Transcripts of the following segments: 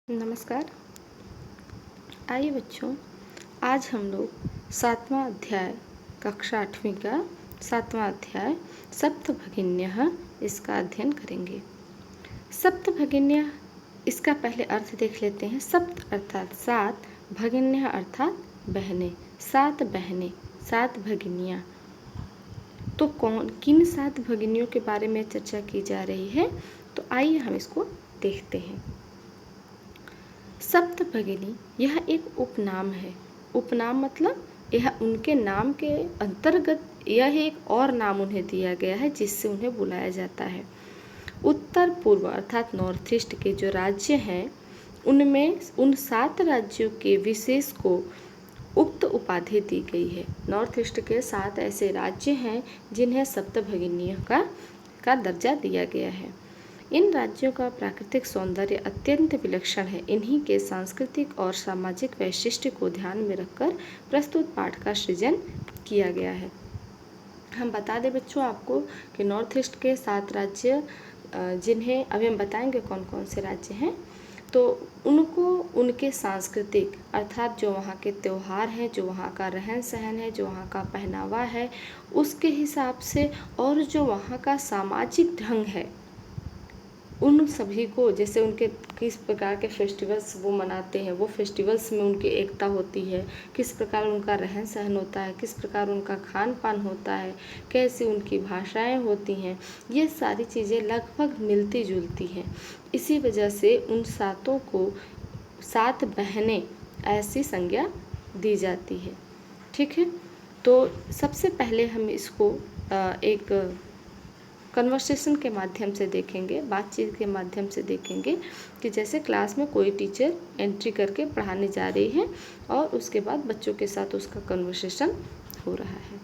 नमस्कार। आइए बच्चों, आज हम लोग 7वां अध्याय कक्षा 8वीं का 7वां अध्याय सप्तभगिन्यः इसका अध्ययन करेंगे। सप्तभगिन्यः इसका पहले अर्थ देख लेते हैं। सप्त अर्थात 7, भगिन्यः अर्थात बहनें, 7 बहनें, 7 भगिनियाँ। तो किन 7 भगिनियों के बारे में चर्चा की जा रही है, तो आइए हम इसको देखते हैं। सप्तभगिनी यह एक उपनाम है। उपनाम मतलब यह उनके नाम के अंतर्गत यह एक और नाम उन्हें दिया गया है जिससे उन्हें बुलाया जाता है। उत्तर पूर्व अर्थात नॉर्थ ईस्ट के जो राज्य हैं उनमें उन 7 राज्यों के विशेष को उक्त उपाधि दी गई है। नॉर्थ ईस्ट के 7 ऐसे राज्य हैं जिन्हें सप्तभगिनियों का दर्जा दिया गया है। इन राज्यों का प्राकृतिक सौंदर्य अत्यंत विलक्षण है। इन्हीं के सांस्कृतिक और सामाजिक वैशिष्ट्य को ध्यान में रखकर प्रस्तुत पाठ का सृजन किया गया है। हम बता दें बच्चों आपको कि नॉर्थ ईस्ट के 7 राज्य जिन्हें अभी हम बताएंगे कौन कौन से राज्य हैं, तो उनको उनके सांस्कृतिक अर्थात जो वहाँ के त्यौहार हैं, जो वहाँ का रहन सहन है, जो वहाँ का पहनावा है, उसके हिसाब से और जो वहाँ का सामाजिक ढंग है, उन सभी को जैसे उनके किस प्रकार के फेस्टिवल्स वो मनाते हैं, वो फेस्टिवल्स में उनकी एकता होती है, किस प्रकार उनका रहन सहन होता है, किस प्रकार उनका खान पान होता है, कैसी उनकी भाषाएं होती हैं, ये सारी चीज़ें लगभग मिलती जुलती हैं। इसी वजह से उन 7 को 7 बहनें ऐसी संज्ञा दी जाती है। ठीक है, तो सबसे पहले हम इसको एक कन्वर्सेशन के माध्यम से देखेंगे, बातचीत के माध्यम से देखेंगे कि जैसे क्लास में कोई टीचर एंट्री करके पढ़ाने जा रही है और उसके बाद बच्चों के साथ उसका कन्वर्सेशन हो रहा है।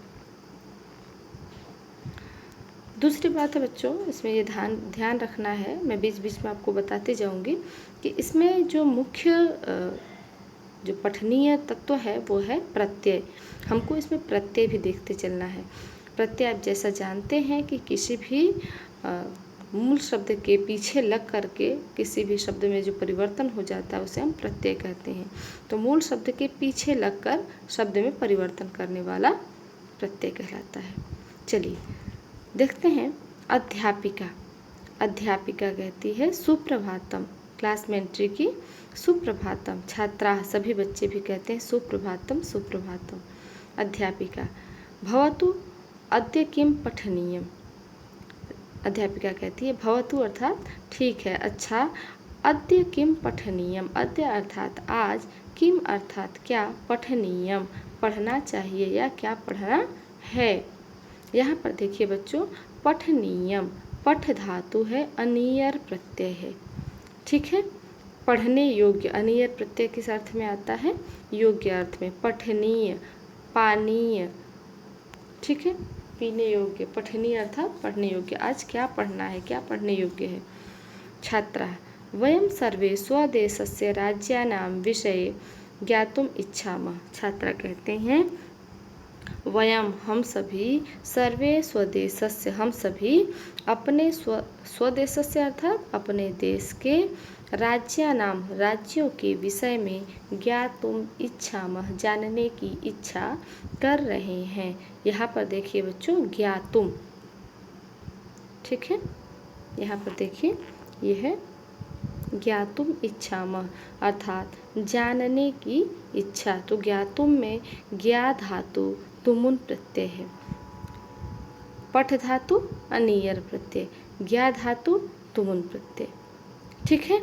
दूसरी बात है बच्चों, इसमें ये ध्यान रखना है, मैं बीच बीच में आपको बताते जाऊंगी कि इसमें जो मुख्य जो पठनीय तत्व है वो है प्रत्यय। हमको इसमें प्रत्यय भी देखते चलना है। प्रत्यय आप जैसा जानते हैं कि किसी भी मूल शब्द के पीछे लग करके किसी भी शब्द में जो परिवर्तन हो जाता है उसे हम प्रत्यय कहते हैं। तो मूल शब्द के पीछे लगकर शब्द में परिवर्तन करने वाला प्रत्यय कहलाता है। चलिए देखते हैं। अध्यापिका, अध्यापिका कहती है सुप्रभातम, क्लास में एंट्री की, सुप्रभातम। छात्रा, सभी बच्चे भी कहते हैं सुप्रभातम सुप्रभातम। अध्यापिका, भवतु अद्य किम पठनीयम, अध्यापिका कहती है भवतु अर्थात ठीक है, अच्छा, अद्य किम पठनीयम, अद्य अर्थात आज, किम अर्थात क्या, पठनीयम पढ़ना चाहिए या क्या पढ़ना है। यहाँ पर देखिए बच्चों, पठनीयम पठ धातु है, अनियर प्रत्यय है। ठीक है, पढ़ने योग्य, अनियर प्रत्यय किस अर्थ में आता है, योग्य अर्थ में। पठनीय पानीय, ठीक है, पीने योग्य। पठनीय अर्थात पढ़ने योग्य, आज क्या पढ़ना है, क्या पढ़ने योग्य है। छात्रा, वयं सर्वे स्वदेशस्य राज्यानां विषये ज्ञातुम इच्छामः, छात्रा कहते हैं वयम हम सभी, सर्वे स्वदेशस्य हम सभी, अपने स्वदेशस्य अर्थात अपने देश के, राज्यानाम राज्यों के विषय में, ज्ञातुम इच्छामः जानने की इच्छा कर रहे हैं। यहाँ पर देखिए बच्चों ज्ञातुम, ठीक है, यहाँ पर देखिए यह है ज्ञातुम इच्छामः अर्थात जानने की इच्छा। तो ज्ञातुम में ज्ञा धातु तुमुन प्रत्यय है, पठ धातु अनियर प्रत्यय, ज्ञा धातु तुमुन प्रत्यय। ठीक है,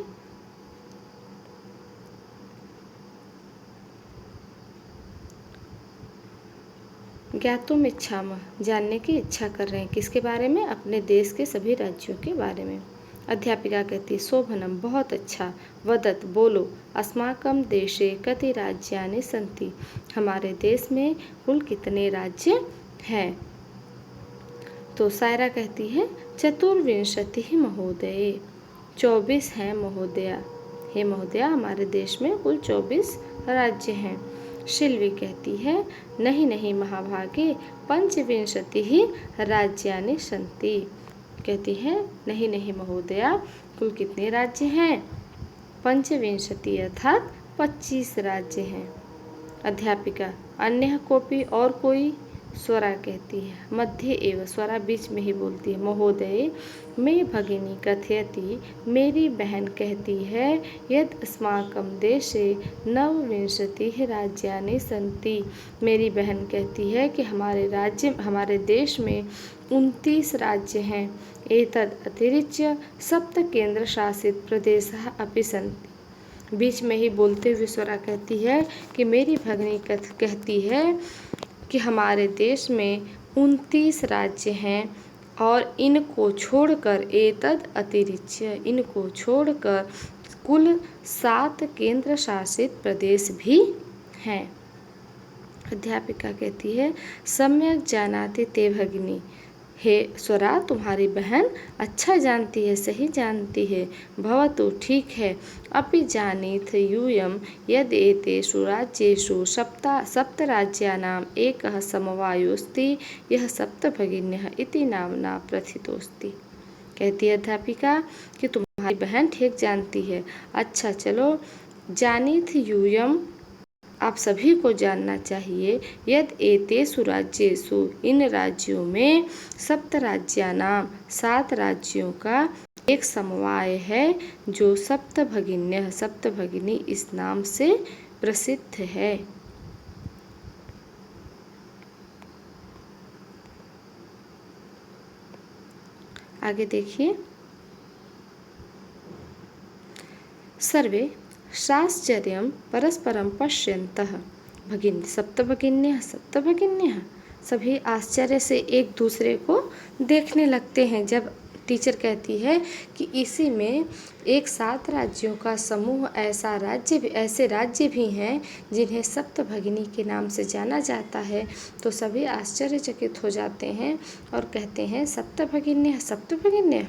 ज्ञातुम इच्छामः जानने की इच्छा कर रहे हैं, किसके बारे में, अपने देश के सभी राज्यों के बारे में। अध्यापिका कहती है शोभनम बहुत अच्छा, वदत बोलो, अस्माकं देशे कति राज्यानि सन्ति, हमारे देश में कुल कितने राज्य हैं। तो सायरा कहती है चतुर्विंशतिः महोदय, 24 हैं महोदया, हे महोदया हमारे देश में कुल 24 राज्य हैं। शिल्वी कहती है नहीं नहीं महाभागे, पंचविंशतिः राज्यानि सन्ति, कहती है नहीं नहीं महोदया कुल कितने राज्य हैं, पंचविंशति अर्थात 25 राज्य हैं। अध्यापिका अन्य कोपी और कोई? स्वरा कहती है मध्ये एव, स्वरा बीच में ही बोलती है। महोदय मे भगिनी कथयति, मेरी बहन कहती है, यद अस्माकं देशे 29 राज्यानि सन्ति, मेरी बहन कहती है कि हमारे देश में 29 राज्य हैं। एतद् अतिरिच्य 7 केंद्रशासित प्रदेशाः अपि सन्ति। बीच में ही बोलते हुए स्वरा कहती है कि मेरी भगिनी कहती है कि हमारे देश में 29 राज्य हैं और इनको छोड़कर एतद अतिरिच्य, इनको छोड़कर कुल 7 केंद्र शासित प्रदेश भी हैं। अध्यापिका कहती है सम्यक जानाति ते भगिनी, हे स्वरा तुम्हारी बहन अच्छा जानती है, सही जानती है। भवतु ठीक है। अपि जानीथ यूयं यद् एतेषु राज्येषु सप्तराज्यानाम् एकः समवायोऽस्ति, यः सप्तभगिन्यः इति नाम्ना प्रथितोऽस्ति। कहती है अध्यापिका कि तुम्हारी बहन ठीक जानती है। अच्छा चलो, जानीथ यूयं आप सभी को जानना चाहिए, यद एतेषु राज्येषु इन राज्यों में, सप्त राज्यानाम 7 राज्यों का एक समवाय है जो सप्तभगिन्य, सप्तभगिनी इस नाम से प्रसिद्ध है। आगे देखिए, सर्वे साश्चर्यं परस्परं पश्यन्तः, भगिनी सप्तभगिन्यः सप्तभगिन्यः, सभी आश्चर्य से एक दूसरे को देखने लगते हैं। जब टीचर कहती है कि इसी में एक 7 राज्यों का समूह, ऐसे राज्य भी हैं जिन्हें सप्तभगिनी के नाम से जाना जाता है, तो सभी आश्चर्यचकित हो जाते हैं और कहते हैं सप्तभगिन्यः सप्तभगिन्यः।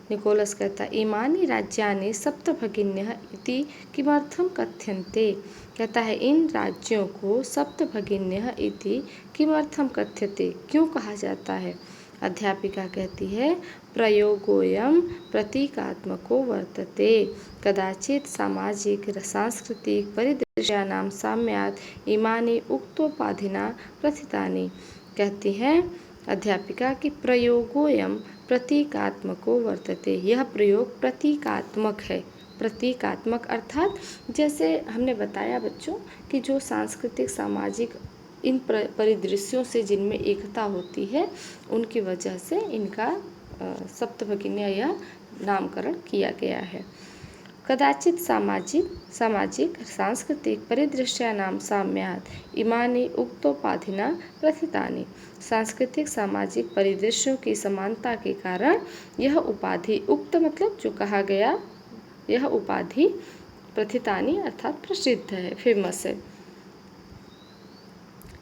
निकोलस कहता है इमानि राज्यानि सप्तभगिन्यः इति किमर्थं कथ्यन्ते, कहता है इन राज्यों को सप्तभगिन्यः इति किमर्थं कथ्यते, क्यों कहा जाता है। अध्यापिका कहती है प्रयोगोऽयं प्रतीकात्मको वर्तते, कदाचित् सामाजिक सांस्कृतिक परिदृश्यानां साम्यात् इमानि उक्तोपाधिना प्रथितानि। कहती है अध्यापिका कि प्रयोगोऽयं प्रतीकात्मको वर्तते, यह प्रयोग प्रतीकात्मक है। प्रतीकात्मक अर्थात जैसे हमने बताया बच्चों कि जो सांस्कृतिक सामाजिक इन परिदृश्यों से जिनमें एकता होती है, उनकी वजह से इनका सप्तभगिन्य यह नामकरण किया गया है। कदाचित सामाजिक सांस्कृतिक परिदृश्यानां साम्यात् इमानि उक्तोपाधिना प्रथितानि, सांस्कृतिक सामाजिक परिदृश्यों की समानता के कारण यह उपाधि, उक्त मतलब जो कहा गया, यह उपाधि प्रथितानि अर्थात प्रसिद्ध है, फेमस है।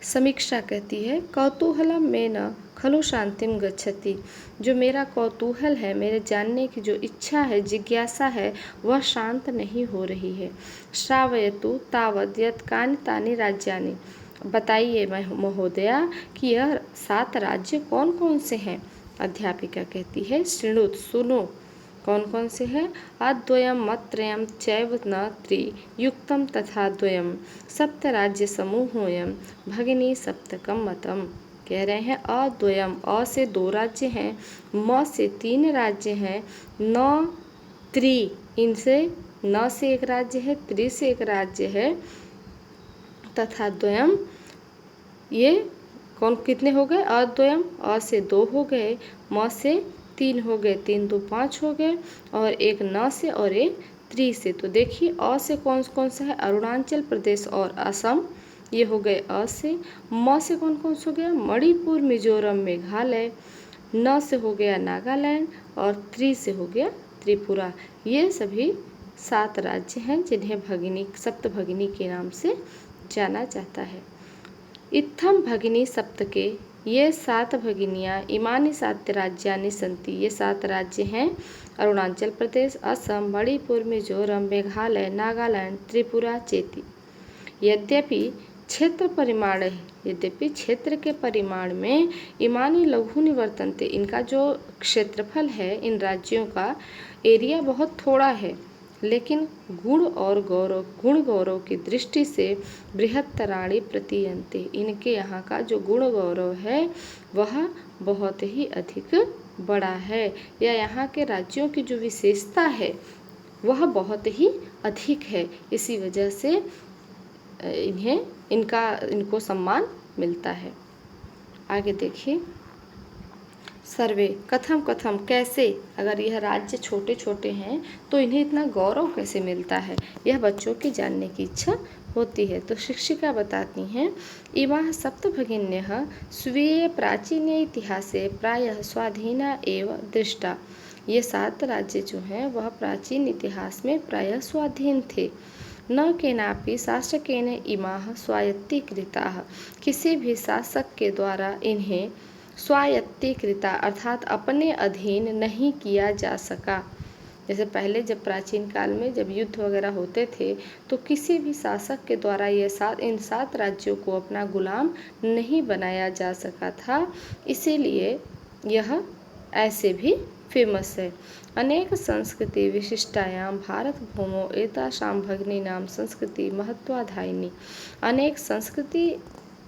समीक्षा कहती है कौतूहलम में न खलु शांतिम गच्छति, जो मेरा कौतूहल है, मेरे जानने की जो इच्छा है, जिज्ञासा है, वह शांत नहीं हो रही है। श्रावयतु तावद् यत् कानि तानि राज्यानि, बताइए महोदया कि यह 7 राज्य कौन कौन से हैं। अध्यापिका कहती है शृणुत सुनो, कौन कौन से हैं। अद्वयं मत्त्रयं चैव न त्रियुक्तं तथा द्वयं सप्तराज्य समूहोऽयं भगिनी सप्तकं मतम्। कह रहे हैं अद्वयम, अ से 2 राज्य हैं, म से 3 राज्य हैं, न त्रि, इनसे न से 1 राज्य है, त्रि से 1 राज्य है, तथा द्वयम, ये कौन कितने हो गए। अद्वयम, अ से 2 हो गए, म से 3 हो गए, 3 2 5 हो गए, और एक न से और एक त्रि से। तो देखिए अ से कौन कौन सा है, अरुणाचल प्रदेश और असम, ये हो गए अ से। म से कौन कौन सा हो गया, मणिपुर मिजोरम मेघालय। न से हो गया नागालैंड, और त्रि से हो गया त्रिपुरा। ये सभी 7 राज्य हैं जिन्हें भगिनी, सप्तभगिनी के नाम से जाना जाता है। इत्थम भगिनी सप्तके, ये 7 भगिनियाँ, इमानि 7 राज्यानि सन्ति, ये 7 राज्य हैं अरुणाचल प्रदेश, असम, मणिपुर, मिजोरम, मेघालय, नागालैंड, त्रिपुरा चेति। यद्यपि क्षेत्र के परिमाण में इमानी लघु वर्तन्ते, इनका जो क्षेत्रफल है इन राज्यों का, एरिया बहुत थोड़ा है, लेकिन गुण गौरव की दृष्टि से बृहत्तराणि प्रतीयन्ते, इनके यहाँ का जो गुण गौरव है वह बहुत ही अधिक बड़ा है, या यहाँ के राज्यों की जो विशेषता है वह बहुत ही अधिक है। इसी वजह से इनको सम्मान मिलता है। आगे देखिए, सर्वे कथम कथम, कैसे, अगर यह राज्य छोटे छोटे हैं तो इन्हें इतना गौरव कैसे मिलता है, यह बच्चों की जानने की इच्छा होती है। तो शिक्षिका बताती हैं, इमाः सप्त भगिन्यः स्वीय प्राचीने इतिहासे प्रायः स्वाधीना एव दृष्टा। ये 7 राज्य जो हैं वह प्राचीन इतिहास में प्रायः स्वाधीन थे। न केनापि शासकेन इमाः स्वायत्तीकृताः, किसी भी शासक के द्वारा इन्हें स्वायत्तीकृता अर्थात अपने अधीन नहीं किया जा सका। जैसे पहले जब प्राचीन काल में जब युद्ध वगैरह होते थे तो किसी भी शासक के द्वारा इन 7 राज्यों को अपना गुलाम नहीं बनाया जा सका था, इसीलिए यह ऐसे भी फेमस है। अनेक संस्कृति विशिष्टायां भारत भूमौ एतासां भगिनीनां संस्कृति महत्वाधायिनी। अनेक संस्कृति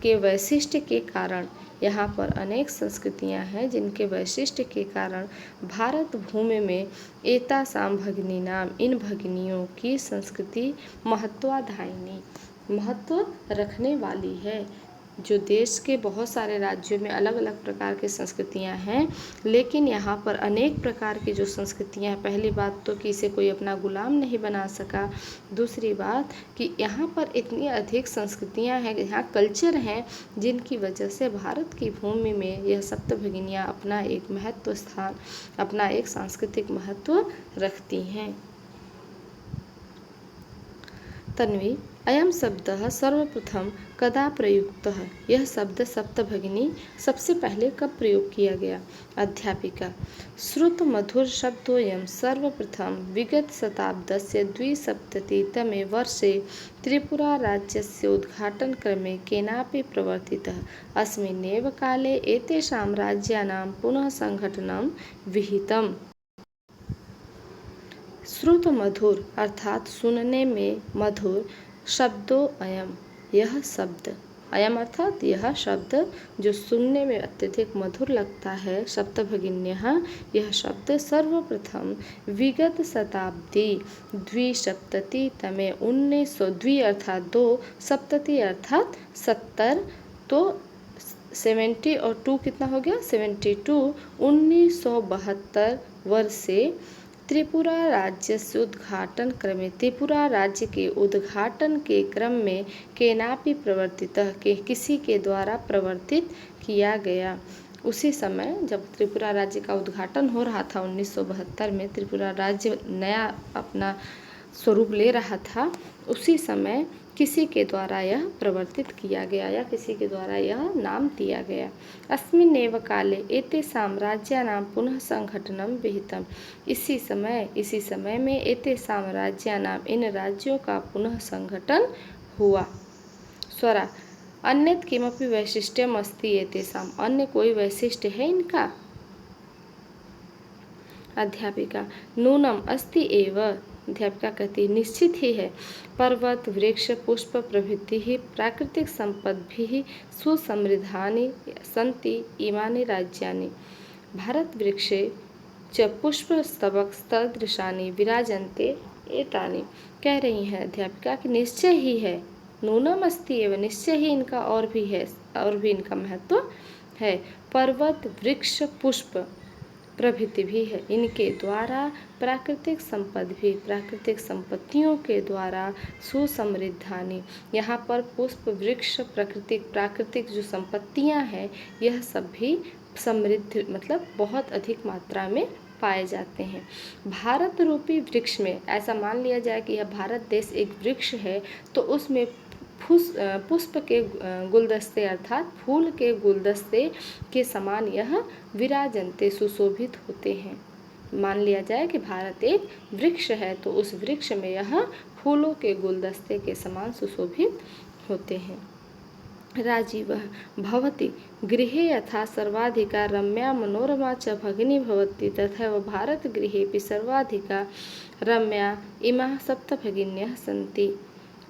के वैशिष्ट्य के कारण, यहाँ पर अनेक संस्कृतियाँ हैं जिनके वैशिष्ट्य के कारण भारत भूमि में एतासां भगिनीनां, इन भगिनियों की संस्कृति महत्वाधायिनी, महत्व रखने वाली है। जो देश के बहुत सारे राज्यों में अलग अलग प्रकार की संस्कृतियां हैं, लेकिन यहाँ पर अनेक प्रकार की जो संस्कृतियां हैं, पहली बात तो कि इसे कोई अपना गुलाम नहीं बना सका, दूसरी बात कि यहाँ पर इतनी अधिक संस्कृतियां हैं, यहाँ कल्चर हैं, जिनकी वजह से भारत की भूमि में यह सप्तभगिनियाँ अपना एक महत्व स्थान, अपना एक सांस्कृतिक महत्व रखती हैं। तन्वी, अयम शब्दः सर्वप्रथम कदा प्रयुक्तः, यह शब्द सप्तभगिनी सबसे पहले कब प्रयोग किया गया। अध्यापिका, श्रुत मधुर शब्दोऽयं सर्वप्रथम विगत शताब्दस्य 270तमे वर्षे त्रिपुरा राज्यस्य उद्घाटनक्रमे केनापि प्रवर्तितः। अस्मिन्नेव काले एतेषां राज्यानां पुनः संघटनं विहितम्। श्रुत मधुर अर्थात सुनने में मधुर, शब्दों अयम, यह शब्द, अयम अर्थात यह शब्द जो सुनने में अत्यधिक मधुर लगता है, सप्तभगिन्यः, यह शब्द सर्वप्रथम विगत शताब्दी 270तमे 1902 अर्थात 2, सप्तति अर्थात 70, तो 70 और 2 कितना हो गया 72, 1972 वर्ष से त्रिपुरा राज्य से उद्घाटन क्रमे, त्रिपुरा राज्य के उद्घाटन के क्रम में केनापि प्रवर्तितः, के किसी के द्वारा प्रवर्तित किया गया। उसी समय जब त्रिपुरा राज्य का उद्घाटन हो रहा था 1972 में, त्रिपुरा राज्य नया अपना स्वरूप ले रहा था, उसी समय किसी के द्वारा यह प्रवर्तित किया गया या किसी के द्वारा यह नाम दिया गया। अस्मिन्नेव काले एतेषां राज्यानां पुनः संघटनं विहितम्। इसी समय में एतेषां राज्यानां, इन राज्यों का पुनः संगठन हुआ। स्वरा, अन्यत् किमपि वैशिष्ट्यम् अस्ति एतेषां, अन्य कोई वैशिष्ट्य है इनका। अध्यापिका, नूनम अस्ति एव। अध्यापिका कहती निश्चित ही है। पर्वत वृक्ष पुष्प प्रभृति ही प्राकृतिक संपद्भिः सुसमृद्धानि सन्ति इमानि राज्यानि। भारत वृक्षे च पुष्पस्तबकसदृशानि विराजन्ते एतानि। कह रही हैं अध्यापिका कि निश्चय ही है, नूनम अस्ति एव, निश्चय ही इनका और भी है, और भी इनका महत्व है। पर्वत वृक्ष पुष्प प्रभृति भी है, इनके द्वारा प्राकृतिक संपद भी, प्राकृतिक संपत्तियों के द्वारा सुसमृद्धानि, यहाँ पर पुष्प वृक्ष प्राकृतिक जो संपत्तियाँ हैं यह सब भी समृद्ध मतलब बहुत अधिक मात्रा में पाए जाते हैं। भारत रूपी वृक्ष में, ऐसा मान लिया जाए कि यह भारत देश एक वृक्ष है, तो उसमें पुष्प के गुलदस्ते अर्थात फूल के गुलदस्ते के समान यह विराजन्ते सुशोभित होते हैं। मान लिया जाए कि भारत एक वृक्ष है, तो उस वृक्ष में यह फूलों के गुलदस्ते के समान सुशोभित होते हैं। राजीवः भवति गृहे यथा सर्वाधिका रम्या मनोरमा च भगिनी भवति तथैव भारतगृहेऽपि सर्वाधिका रम्या इमाः सप्त भगिन्यः सन्ति।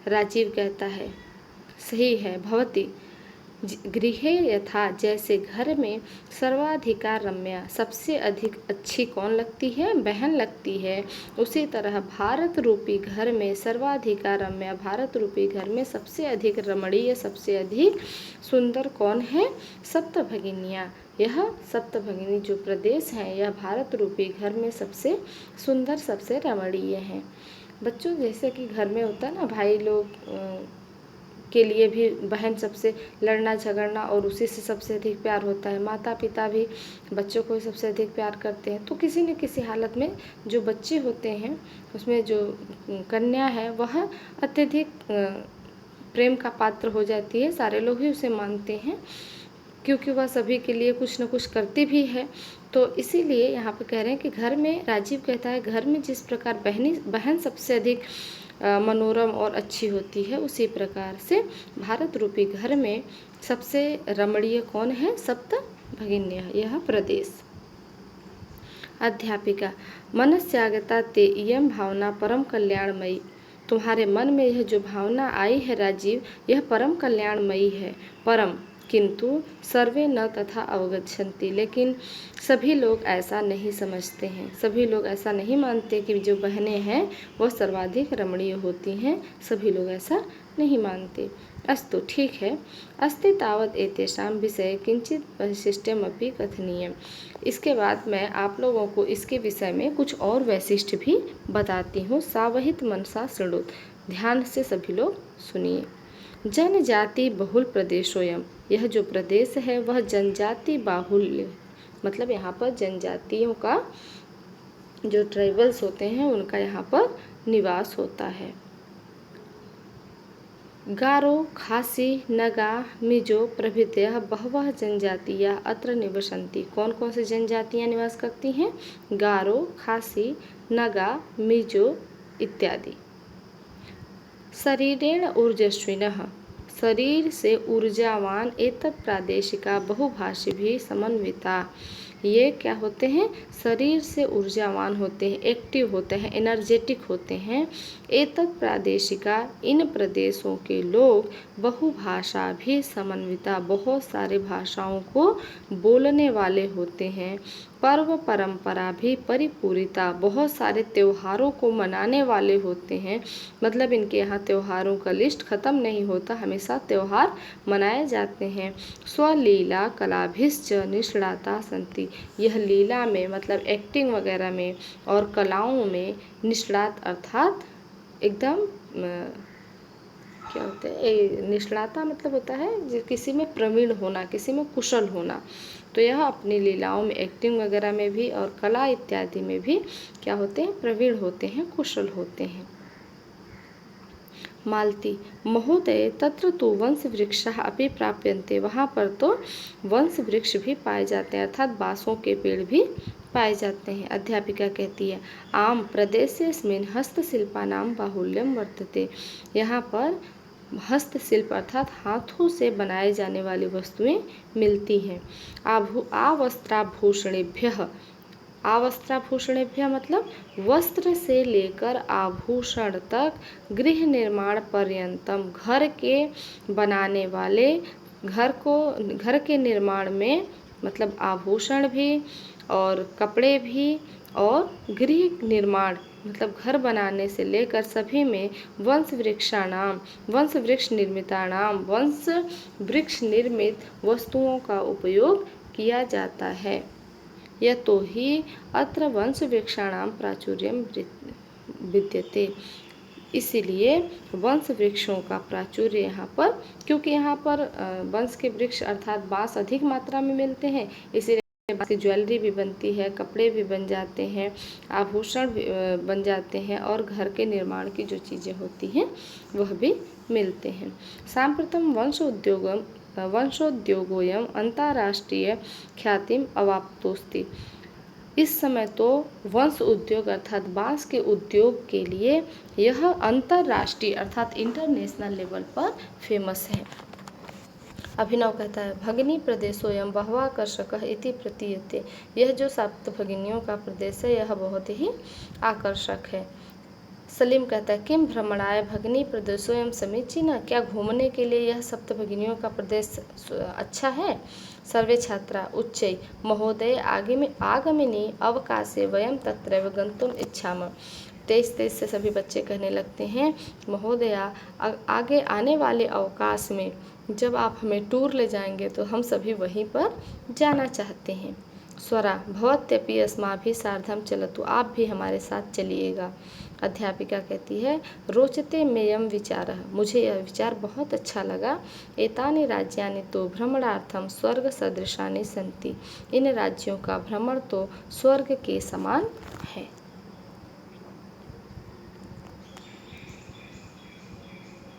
राजीव कहता है सही है। भवति गृहे यथा जैसे घर में सर्वाधिकार रम्या सबसे अधिक अच्छी कौन लगती है, बहन लगती है, उसी तरह भारत रूपी घर में सर्वाधिकार रम्या भारत रूपी घर में सबसे अधिक रमणीय सबसे अधिक सुंदर कौन है, सप्त भगिनियाँ। यह सप्त भगिनी जो प्रदेश हैं यह भारत रूपी घर में सबसे सुंदर सबसे रमणीय हैं। बच्चों जैसे कि घर में होता है ना, भाई लोग के लिए भी बहन सबसे लड़ना झगड़ना और उसी से सबसे अधिक प्यार होता है। माता पिता भी बच्चों को सबसे अधिक प्यार करते हैं। तो किसी न किसी हालत में जो बच्चे होते हैं उसमें जो कन्या है वह अत्यधिक प्रेम का पात्र हो जाती है। सारे लोग ही उसे मानते हैं क्योंकि वह सभी के लिए कुछ न कुछ करती भी है। तो इसीलिए यहाँ पे कह रहे हैं कि घर में, राजीव कहता है घर में जिस प्रकार बहन सबसे अधिक मनोरम और अच्छी होती है, उसी प्रकार से भारत रूपी घर में सबसे रमणीय कौन है, सप्त भगिन्यः, यह प्रदेश। अध्यापिका मनस्यागता ते इयं भावना परम कल्याणमयी। तुम्हारे मन में यह जो भावना आई है राजीव, यह परम कल्याणमयी है। परम किंतु सर्वे न तथा अवगच्छन्ति, लेकिन सभी लोग ऐसा नहीं समझते हैं, सभी लोग ऐसा नहीं मानते कि जो बहनें हैं वह सर्वाधिक रमणीय होती हैं, सभी लोग ऐसा नहीं मानते। अस्तु ठीक है। अस्ति तावत् एतेषां विषये किंचित वैशिष्ट्यमपि कथनीयम्। इसके बाद मैं आप लोगों को इसके विषय में कुछ और वैशिष्ट भी बताती हूँ। सावहित मनसा शृणुत, ध्यान से सभी लोग सुनिए। जनजाति बहुल प्रदेशोयम, यह जो प्रदेश है वह जनजाति बाहुल्य, मतलब यहाँ पर जनजातियों का जो ट्राइबल्स होते हैं उनका यहाँ पर निवास होता है। गारो, खासी, नगा, मिजो प्रभृतयः बहवः जनजातियाँ अत्र निवसन्ति। कौन कौन सी जनजातियाँ निवास करती हैं? गारो, खासी, नगा, मिजो इत्यादि। शरीरेण ऊर्जस्विनः, शरीर से ऊर्जावान एतत् प्रादेशिका बहुभाषिभिः समन्विता। ये क्या होते हैं? शरीर से ऊर्जावान होते हैं, एक्टिव होते हैं, एनर्जेटिक होते हैं। एतत् प्रादेशिका, इन प्रदेशों के लोग बहुभाषा भी समन्विता, बहुत सारे भाषाओं को बोलने वाले होते हैं। पर्व परंपरा भी परिपूरिता, बहुत सारे त्योहारों को मनाने वाले होते हैं। मतलब इनके यहाँ त्योहारों का लिस्ट ख़त्म नहीं होता, हमेशा त्यौहार मनाए जाते हैं। स्वलीला कलाभिश्च निष्णाता सन्ति, यह लीला में मतलब एक्टिंग वगैरह में और कलाओं में निष्णात अर्थात एकदम क्या होता है, निष्णाता मतलब होता है किसी में प्रवीण होना, किसी में कुशल होना। तो यह अपनी लीलाओं में, एक्टिंग वगैरह में भी और कला इत्यादि में भी क्या होते हैं, प्रवीण होते हैं, कुशल होते हैं। मालती महोदय तत्र तो वंश वृक्षः अपि प्राप्यन्ते, वहाँ पर तो वंश वृक्ष भी पाए जाते हैं, अर्थात बाँसों के पेड़ भी पाए जाते हैं। अध्यापिका कहती है आम प्रदेशेऽस्मिन् हस्तशिल्पानां बाहुल्यं वर्तते, यहाँ पर हस्तशिल्प अर्थात हाथों से बनाए जाने वाली वस्तुएं मिलती हैं। आवस्त्राभूषणेभ्यः, आवस्त्राभूषणेभ्यः मतलब वस्त्र से लेकर आभूषण तक, गृह निर्माण पर्यंतम, घर के बनाने वाले, घर के निर्माण में मतलब आभूषण भी और कपड़े भी और गृह निर्माण मतलब घर बनाने से लेकर सभी में वंश वृक्षाणाम, वंश वृक्ष निर्मिताणाम, वंश वृक्ष निर्मित वस्तुओं का उपयोग किया जाता है। यतो हि अत्र वंश वृक्षाणाम प्राचुर्यम विद्यते, इसीलिए वंश वृक्षों का प्राचुर्य यहाँ पर, क्योंकि यहाँ पर वंश के वृक्ष अर्थात बाँस अधिक मात्रा में मिलते हैं, इसीलिए बाँस की ज्वेलरी भी बनती है, कपड़े भी बन जाते हैं, आभूषण भी बन जाते हैं और घर के निर्माण की जो चीज़ें होती हैं वह भी मिलते हैं। सांप्रतम वंशोद्योगोयम अंतर्राष्ट्रीय ख्यातिम अवाप्तोस्ति, इस समय तो वंश उद्योग अर्थात बाँस के उद्योग के लिए यह अंतर्राष्ट्रीय अर्थात इंटरनेशनल लेवल पर फेमस है। अभिनव कहता है भगिनी प्रदेशोऽयं बह्वाकर्षकः इति प्रतीयते। यह जो सप्त भगिनियों का प्रदेश है यह बहुत ही आकर्षक है। सलीम कहता है किम भ्रमणाय भगिनी प्रदेशोऽयं समीचीनः, क्या घूमने के लिए यह सप्त भगिनियों का प्रदेश अच्छा है। सर्वे छात्रा उच्चै महोदय आगमिनी अवकाशे वयं तत्रैव गन्तुम् इच्छामः। तेज तेज से सभी बच्चे कहने लगते हैं महोदया आगे आने वाले अवकाश में जब आप हमें टूर ले जाएंगे तो हम सभी वहीं पर जाना चाहते हैं। स्वरा भवत्यपि अस्माभिः सार्धं चलतु, आप भी हमारे साथ चलिएगा। अध्यापिका कहती है रोचते मेयं विचारः, मुझे यह विचार बहुत अच्छा लगा। एतानि राज्यानि तो भ्रमणार्थं स्वर्ग सदृशानि सन्ति, इन राज्यों का भ्रमण तो स्वर्ग के समान है।